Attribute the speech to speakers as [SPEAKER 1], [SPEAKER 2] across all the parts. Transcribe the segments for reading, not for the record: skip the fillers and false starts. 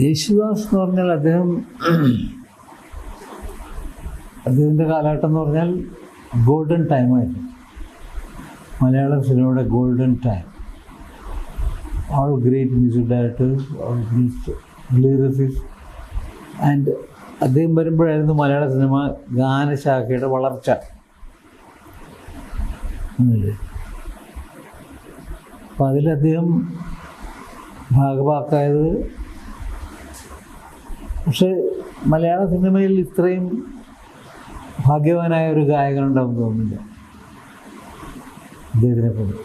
[SPEAKER 1] യേശുദാസ് എന്ന് പറഞ്ഞാൽ അദ്ദേഹത്തിൻ്റെ കാലഘട്ടം എന്ന് പറഞ്ഞാൽ ഗോൾഡൻ ടൈമായിരുന്നു. മലയാളം സിനിമയുടെ golden time. All great music directors, all great lyricist. And അദ്ദേഹം വരുമ്പോഴായിരുന്നു മലയാള സിനിമ ഗാനശാഖയുടെ വളർച്ച. അപ്പം അതിലദ്ദേഹം ഭാഗഭാക്കായത്. പക്ഷെ മലയാള സിനിമയിൽ ഇത്രയും ഭാഗ്യവാനായ ഒരു ഗായകനുണ്ടാവും തോന്നുന്നില്ല അദ്ദേഹത്തിനെ കൊണ്ട്.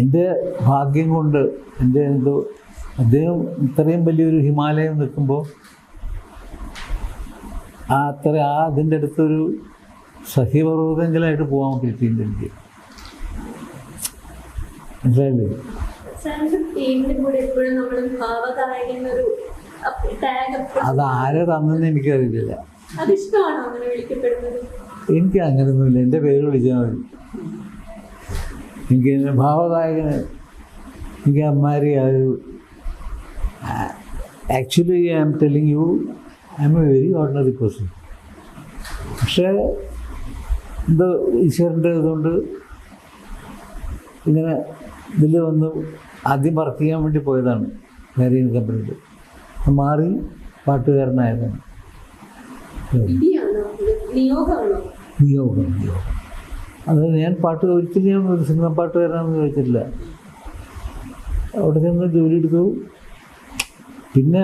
[SPEAKER 1] എൻ്റെ ഭാഗ്യം കൊണ്ട് എൻ്റെ എന്തോ അദ്ദേഹം ഇത്രയും വലിയൊരു ഹിമാലയം നിൽക്കുമ്പോൾ അതിൻ്റെ അടുത്തൊരു സഹ്യപർവ്വതെങ്കിലായിട്ട് പോകാൻ പറ്റിയിട്ടുണ്ട് എനിക്ക്. മനസ്സിലായില്ലേ? അത് ആരെ തന്നെന്ന് എനിക്കറിയില്ല. എനിക്ക് അങ്ങനെയൊന്നുമില്ല. എൻ്റെ പേര് വിളിച്ചാൽ മതി. എനിക്ക് ഭാവഗായകന് എനിക്ക് അമ്മാരി actually I am telling you, I am a very ordinary person. പക്ഷേ എന്തോ ഈശ്വരൻ്റെ ഇതുകൊണ്ട് ഇങ്ങനെ ഇതിൽ വന്ന് ആദ്യം വർക്ക് ചെയ്യാൻ വേണ്ടി പോയതാണ് മാരിയൻ കമ്പനിയിൽ. മാറി പാട്ടുകാരനായതാണ്. നിയോഗം. അത് ഞാൻ ഒരിക്കലും ഞാൻ ഒരു സിനിമ പാട്ടുകാരനാണെന്ന് ചോദിച്ചിട്ടില്ല. അവിടെ ചെന്ന് ജോലി എടുത്തു. പിന്നെ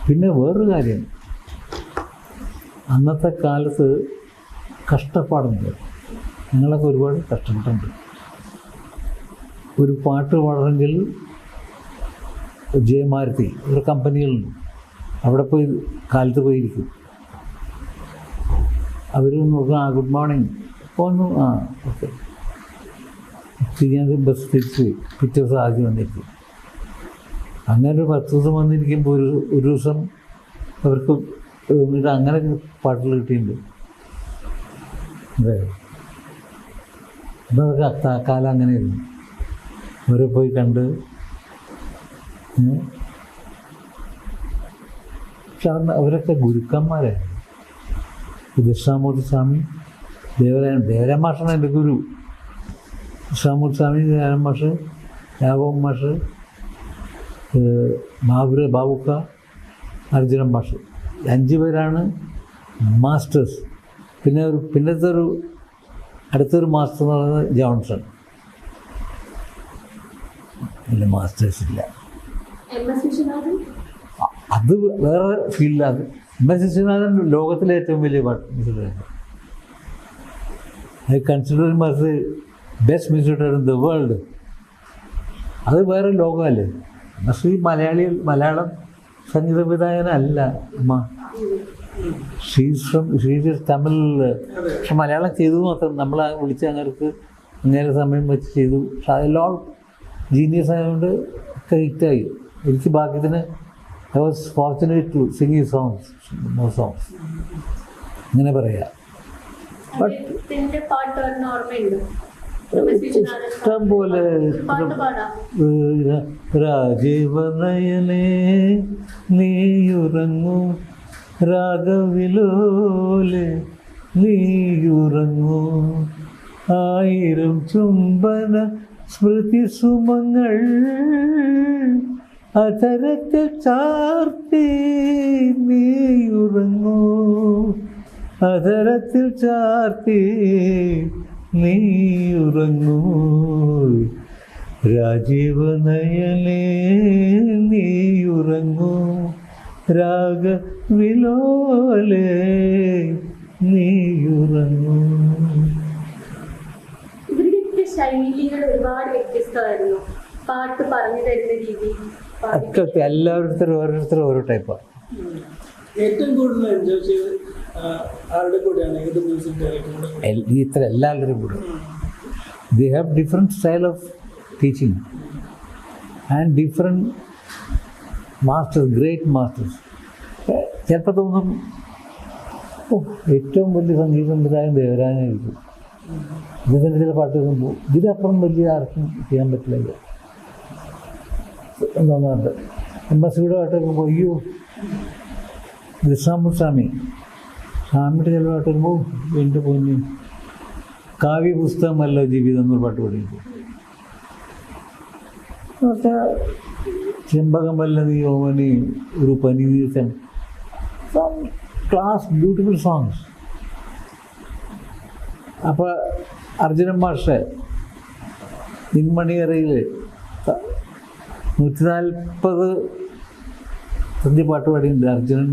[SPEAKER 1] പിന്നെ വേറൊരു കാര്യം, അന്നത്തെ കാലത്ത് കഷ്ടപ്പാടുണ്ട്. ഞങ്ങളൊക്കെ ഒരുപാട് കഷ്ടപ്പെട്ടുണ്ട്. ഒരു പാട്ട് പാടണമെങ്കിൽ ജയമാരുതി ഒരു കമ്പനികളുണ്ട്, അവിടെ പോയി കാലത്ത് പോയിരിക്കും. അവർ നോക്കുക, ഗുഡ് മോർണിംഗ് പോന്നു, ഓക്കെ. ഞാൻ ബസ് തിരിച്ച് പിറ്റേ ദിവസം ആദ്യം വന്നിരിക്കും. അങ്ങനെ ഒരു 10 ദിവസം വന്നിരിക്കുമ്പോൾ ഒരു ദിവസം അവർക്ക് അങ്ങനെ പാട്ടുകൾ കിട്ടിയിട്ടുണ്ട്. അതെ, അതൊക്കെ കാലം അങ്ങനെയായിരുന്നു. അവരെ പോയി കണ്ട്. പക്ഷെ അവരൊക്കെ ഗുരുക്കന്മാരായിരുന്നു. ദക്ഷിണാമൂർത്തി സ്വാമി, ദേവരായ മാഷാണ് എൻ്റെ ഗുരു. ദക്ഷിണാമൂർത്തി സ്വാമി, ദേവരായ മാഷ്, രാഘവൻ മാഷ്, ബാബുക്ക, അർജുനൻ മാഷ്, 5 പേരാണ് മാസ്റ്റേഴ്സ്. പിന്നത്തെ അടുത്തൊരു മാസ്റ്റർ എന്ന് പറയുന്നത് ജോൺസൺ. ഇല്ല, മാസ്റ്റേഴ്സ് ഇല്ല. അത് വേറെ ഫീൽഡാണ്. എം.എസ്. വിശ്വനാഥൻ ലോകത്തിലെ ഏറ്റവും വലിയ music director. I consider him as the best music director in the world. അത് വേറെ ലോകമല്ലേ. പക്ഷേ മലയാളം സംഗീത സംവിധായകനല്ല അമ്മ. ഷീസ് തമിഴ്. പക്ഷെ മലയാളം ചെയ്തു മാത്രം. നമ്മൾ വിളിച്ച് അങ്ങനെ സമയം വെച്ച് ചെയ്തു. പക്ഷെ അതെല്ലാം ജീനിയസ് ആയതുകൊണ്ട് ഒക്കെ ഹിറ്റായി. എനിക്ക് ഭാഗ്യത്തിന് I was fortunate to sing ഈ സോങ്സ്, അങ്ങനെ പറയാം. ഇഷ്ടം പോലെ രാജീവനയനേ നീയുറങ്ങൂ, രാഗവിലോലെ നീയുറങ്ങൂ, 1000 ചുംബന സ്മൃതി സുമങ്ങൾ അധരത്തിൽ ചാർത്തി നീയുറങ്ങൂ, അധരത്തിൽ ചാർത്തി നീയുറങ്ങൂ, രാജീവനയനേ നീയുറങ്ങൂ, രാഗവിലോലെ നീയുറങ്ങൂ.
[SPEAKER 2] ഇവരുടെ ശൈലികൾ ഒരുപാട് വ്യത്യസ്തമായിരുന്നു. പാട്ട് പറഞ്ഞു തരുന്ന രീതി
[SPEAKER 1] ഒക്കെ ഓരോരുത്തരും ഓരോ ടൈപ്പാണ്.
[SPEAKER 3] ഏറ്റവും കൂടുതൽ എൻജോയ് ചെയ്ത് ആരുടെ കൂടെയാണ്? ഏത് മ്യൂസിക് ഡയറക്ടറുടെ?
[SPEAKER 1] എല്ലാവരും കൂടെ. They have different style of teaching and different masters, great masters. ചിലപ്പോൾ തോന്നും ഏറ്റവും വലിയ സംഗീത സംവിധായകൻ ദേവരാജനായിരിക്കും. ഇതിൻ്റെ ചില പാട്ട് കേൾക്കുമ്പോൾ ഇതിനപ്പുറം വലിയ ആർക്കും ചെയ്യാൻ പറ്റില്ല. തോന്നാറുണ്ട്. എംബസിയുടെ പാട്ട് കേൾക്കുമ്പോൾ അയ്യോ ദശാമുസ്വാമി സ്വാമിയുടെ ചില പാട്ട് കേൾക്കുമ്പോൾ എൻ്റെ പൊന്നു കാവ്യ പുസ്തകമല്ല ജീവിതം എന്നൊരു പാട്ട് പഠിക്കും. ചെമ്പകമല്ല നീ ഓമനി ഒരു പനി നീച്ചൻ ക്ലാസ് ബ്യൂട്ടിഫുൾ സോങ്സ്. അപ്പോൾ അർജുനൻ മാഷ് നിന്മണിയറയിൽ 140 സന്ധ്യ പാട്ട് പാടിയുണ്ട് അർജുനൻ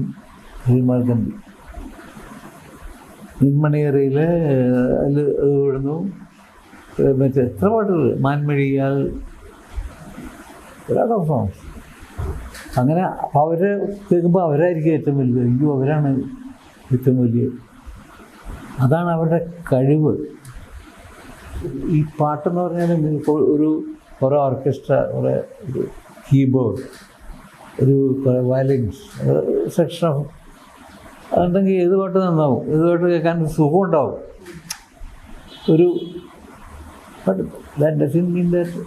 [SPEAKER 1] ശ്രീമാർഗമ്പി. നിന്മണിയറയിൽ അതിൽ ഇവിടുന്നു മറ്റേ എത്ര പാട്ടുകൾ മാൻമഴിയാൽ ഒരുപാട് സോങ്സ്. അങ്ങനെ അവർ കേൾക്കുമ്പോൾ അവരായിരിക്കും ഏറ്റവും വലുത്. അയ്യോ അവരാണ് ഏറ്റവും വലിയ. അതാണ് അവരുടെ കഴിവ്. ഈ പാട്ടെന്ന് പറഞ്ഞാൽ കുറേ ഓർക്കസ്ട്ര, കുറേ ഒരു കീബോർഡ്, ഒരു വയലിൻസ് സെക്ഷൻ ഓഫ് അതുണ്ടെങ്കിൽ ഏത് പാട്ട് നന്നാവും, ഏത് പാട്ട് കേൾക്കാൻ സുഖം ഉണ്ടാവും. ഒരു but that doesn't mean that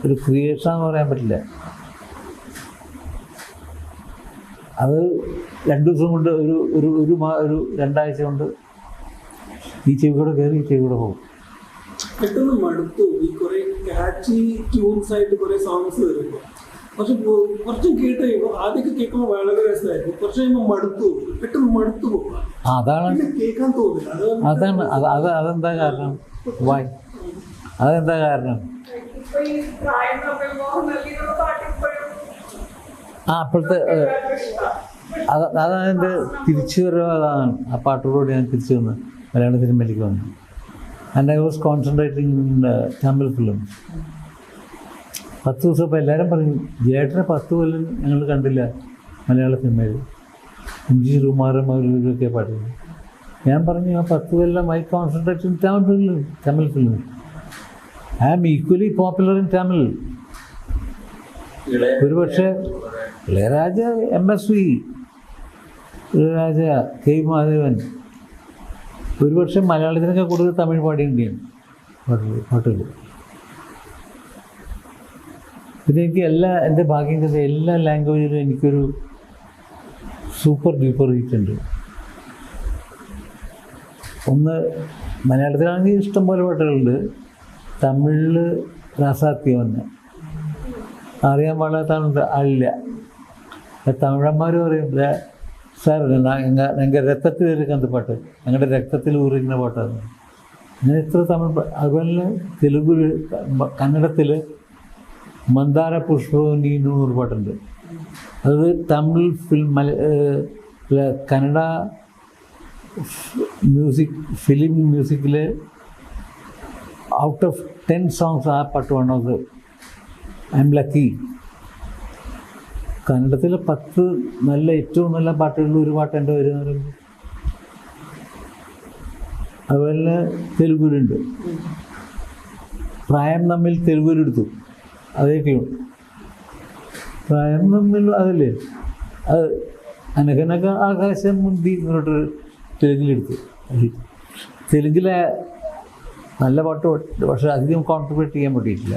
[SPEAKER 1] ഒരു ക്രിയേഷൻ എന്ന് പറയാൻ പറ്റില്ല. അത് 2 ദിവസം കൊണ്ട് ഒരു 2 ആഴ്ച കൊണ്ട് ഈ ചെവി കൂടെ കയറി ഈ ചെവി കൂടെ പോകും.
[SPEAKER 3] പെട്ടെന്ന് മടുത്തു ഈ കുറെ കാച്ചി ട്യൂൺസ് ആയിട്ട് കുറെ സോങ്സ് വരുമ്പോൾ. പക്ഷെ കുറച്ചും കേട്ട് കഴിയുമ്പോൾ ആദ്യമൊക്കെ കേൾക്കുമ്പോൾ വളരെ രസമായിരുന്നു. കുറച്ച് കഴിയുമ്പോൾ പെട്ടെന്ന് മടുത്തു പോകും.
[SPEAKER 1] അതാണ്
[SPEAKER 3] കേൾക്കാൻ തോന്നില്ല.
[SPEAKER 1] അതെന്താ കാരണം? വായ് അതെന്താ കാരണം? അപ്പോഴത്തെ അതാണ് എൻ്റെ തിരിച്ചു വരവ്. അതാണ് ആ പാട്ടോടുകൂടി ഞാൻ തിരിച്ചു വന്ന് മലയാള സിനിമയിലേക്ക് വന്നു. And I was concentrating in Tamil film. 10 ദിവസം ഇപ്പോൾ എല്ലാവരും പറയും ജേട്ടനെ 10 കൊല്ലം ഞങ്ങൾ കണ്ടില്ല മലയാള സിനിമയിൽ. എം.ജി. ശ്രീകുമാരൻ അവരൊക്കെ പാടുന്നു. ഞാൻ പറഞ്ഞു ആ 10 കൊല്ലം I concentrate in Tamil film. I am equally popular in Tamil. ഒരുപക്ഷെ ഇളയരാജ, MSV, ഇളയരാജ, കെ മാധവൻ ഒരുപക്ഷെ മലയാളത്തിനൊക്കെ കൂടുതൽ തമിഴ് പാടിയുണ്ടാണ് പാട്ടുകൾ. പിന്നെ എനിക്ക് എൻ്റെ ഭാഗ്യം ചെയ്ത എല്ലാ ലാംഗ്വേജിലും എനിക്കൊരു സൂപ്പർ ഡ്യൂപ്പർ റീച്ചുണ്ട്. ഒന്ന് മലയാളത്തിലാണെങ്കിൽ ഇഷ്ടംപോലെ പാട്ടുകളുണ്ട്. തമിഴിൽ രാസാത്യം തന്നെ അറിയാൻ പാടാത്ത ആളില്ല. തമിഴന്മാർ പറയും സാർ ഞങ്ങളുടെ രക്തത്തിൽ ഇരിക്കുന്ന പാട്ട്, ഞങ്ങളുടെ രക്തത്തിൽ ഊറിക്കുന്ന പാട്ടാണ്. അങ്ങനെ എത്ര തമിഴ്. അതുപോലെ തെലുങ്കിൽ, കന്നഡത്തിൽ മന്ദാര പുഷ്പവും നീന്നു എന്നൊരു പാട്ടുണ്ട്. അത് തമിഴ് കന്നഡ ഫിലിം മ്യൂസിക്കിൽ ഔട്ട് ഓഫ് 10 സോങ്സ് ആ പാട്ട് വേണത്. I am lucky. കന്നഡത്തിലെ 10 നല്ല ഏറ്റവും നല്ല പാട്ടുകളിൽ ഒരു പാട്ട് എൻ്റെ വരുന്ന പറയുമ്പോൾ. അതുപോലെ തെലുഗുലുണ്ട്. പ്രായം തമ്മിൽ തെലുഗുലെടുത്തു. അതേ ട്യൂൺ പ്രായം തമ്മിൽ അതല്ലേ അത് അനകനക ആകാശം മുന്തി ഇങ്ങോട്ട് തെലുങ്കിലെടുത്തു. തെലുങ്കിലെ നല്ല പാട്ട് പക്ഷെ അധികം കോൺട്രിബ്യൂട്ട് ചെയ്യാൻ പറ്റിയിട്ടില്ല.